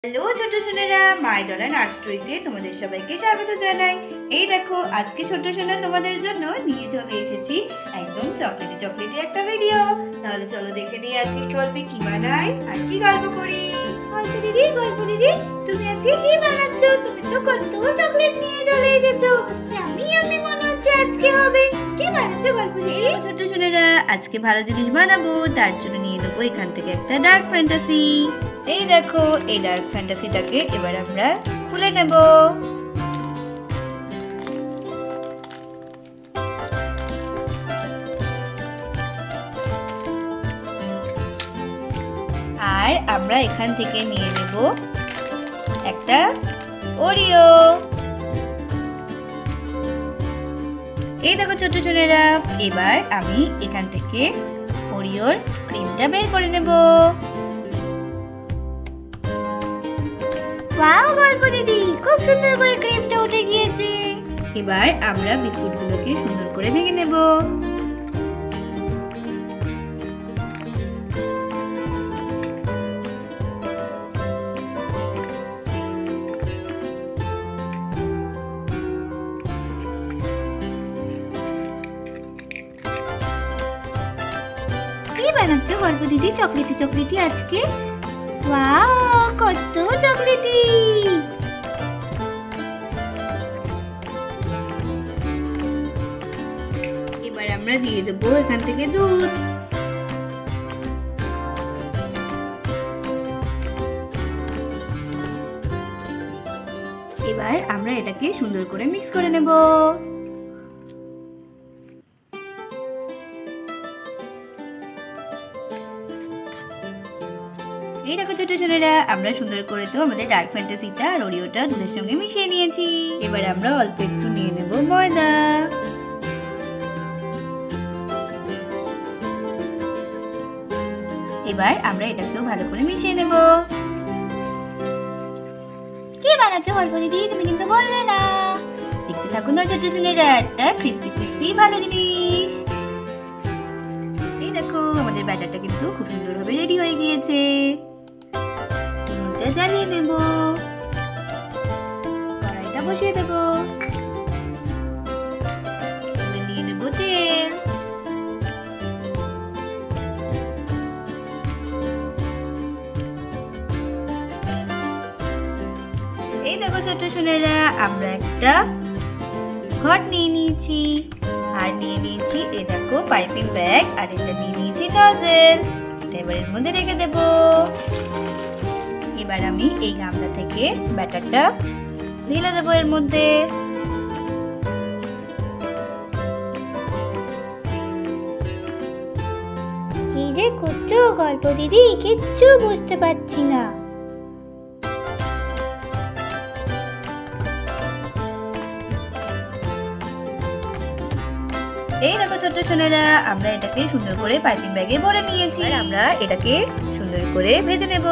Hello ছোট সোনারা, মাই doll and art স্টোরিতে তোমাদের সবাইকে স্বাগত জানাই। এই দেখো, আজকে ছোট সোনা তোমাদের জন্য নিয়ে চলে এসেছি একদম চকলেটি একটা ভিডিও। তাহলে চলো দেখে নিই আজকে গল্পে কি বানাই আর কি গল্প করি। গল্প দিদি তুমি আজকে কি বানাচ্ছো? তুমি তো কত চকলেট নিয়ে চলে এসেছো। আমি মনে হচ্ছে আজকে হবে। কি বানাচ্ছো গল্প দিদি? ছোট সোনারা, আজকে ভালো জিনিস বানাবো, তার জন্য নিয়ে নেবো এখান থেকে একটা ডার্ক ফ্যান্টাসি। এই দেখো, এই ডার্ক ফ্যান্টাসিটাকে এবার আমরা খুলে নেব। আর আমরা এখান থেকে নিয়ে নেব একটা ওরিও। এই দেখো ছোট সোনারা, এবার আমি এখান থেকে ওরিওর ক্রিমটা বের করে নেব। ওয়াও গল্প দিদি, খুব সুন্দর করে ক্রিমটা উঠে গিয়েছে। এবার আমরা বিস্কুটগুলোকে সুন্দর করে ভেঙে নেব। কি বানাচ্ছো গল্প দিদি চকলেটি আজকে? ওয়াও, কত চকলেটি! এবার আমরা দিয়ে দেবো এখান থেকে দুধ। এবার আমরা এটাকে সুন্দর করে মিক্স করে নেব। এই দেখো ছোট সোনারা, আমরা সুন্দর করে তো আমাদের ডার্ক ফ্যান্টাসিটা আর ওরিওটা দুধের সঙ্গে মিশিয়ে নিয়েছি। এবার আমরা অল্প একটু নিয়ে নেব ময়দা। এবার আমরা এটাকেও ভালো করে মিশিয়ে নেব। কি বানাচ্ছো গল্প দিদি? তুমি কিন্তু বললে না। দেখতে থাকুন না ছোট সোনারা, একটা ক্রিস্পি ভালো জিনিস। এই দেখো, আমাদের ব্যাটারটা কিন্তু খুব সুন্দরভাবে রেডি হয়ে গিয়েছে। জ্বালিয়ে নেব, কড়াইটা বসিয়ে দেব, নিয়ে নেব তেল। এই দেখো ছোট সোনারা, আমরা একটা ঘট নিয়ে নিয়েছি আর নিয়ে নিয়েছি এই দেখো পাইপিং ব্যাগ, আর এটা নিয়ে নিয়েছি নজেল। এটা এবার এর মধ্যে রেখে দেব। এবার আমি এই গামলা থেকে ব্যাটারটা ঢেলে দেবো এর মধ্যে। কি যে করছো গল্প দিদি, কিচ্ছু বুঝতে পারছি না। এই দেখো ছোট্ট সোনারা, আমরা এটাকে সুন্দর করে পাইপিং ব্যাগে ভরে নিয়েছি। আর আমরা এটাকে সুন্দর করে ভেজে নেব।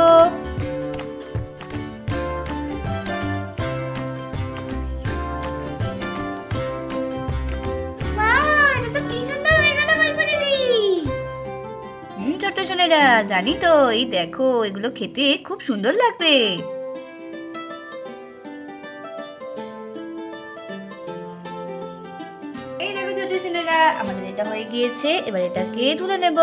ছোট্ট সোনারা, জানি তো, এই দেখো এগুলো খেতে খুব সুন্দর লাগবে। এই দেখো ছোট্ট সোনারা, আমাদের এটা হয়ে গিয়েছে। এবার এটাকে তুলে নেব।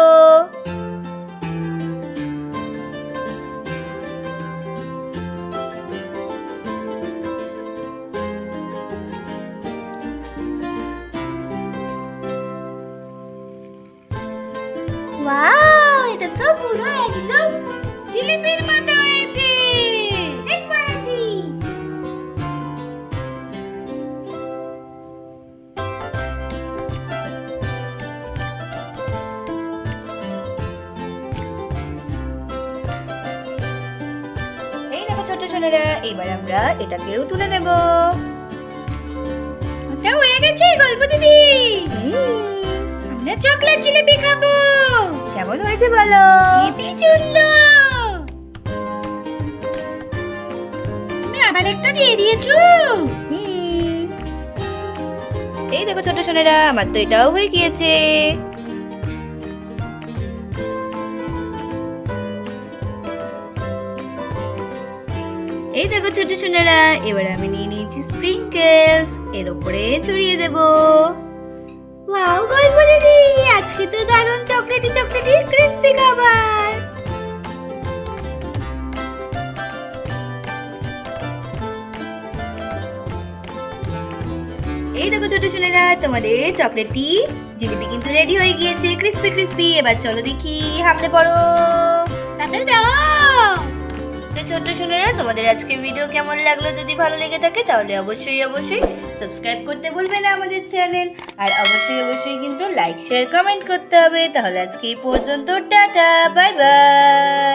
ওয়াও, এটা তো পুরো একদম জিলিপির মতো হয়েছে। ঠিক বলেছিস। এই দেখো ছোট সোনারা, এবার আমরা এটাকেও তুলে নেব। ওটা হয়ে গেছে গল্প দিদি। আমরা চকলেট জিলিপি খাবো। কেমন হয়েছে বলো? হেবি সুন্দর। তুমি আবার একটা দিয়ে দিয়েছো। এই দেখো ছোট সোনারা, আমার তো এটাও হয়ে গিয়েছে। এই দেখো ছোট সোনারা, এবার আমি নিয়ে নিয়েছি স্প্রিঙ্কেলস, এর উপরে ছড়িয়ে দেব। ওয়াও গল্প দিদি, আজকে তো দারুণ চকলেটি চকলেটি ক্রিস্পি খাবার। এই দেখো ছোট সোনারা, তোমাদের চকলেটি জিলিপি কিন্তু রেডি হয়ে গিয়েছে, ক্রিস্পি ক্রিস্পি। এবার চলো দেখি, হামলে পড়ো, তাড়াতাড়ি যাও। ছোট্ট সোনারা, তোমাদের আজকে ভিডিও কেমন লাগলো? যদি ভালো লেগে থাকে তাহলে অবশ্যই সাবস্ক্রাইব করতে ভুলবে না আমাদের চ্যানেল। আর অবশ্যই কিন্তু লাইক শেয়ার কমেন্ট করতে হবে। তাহলে আজকে এই পর্যন্ত, টাটা বাই বাই।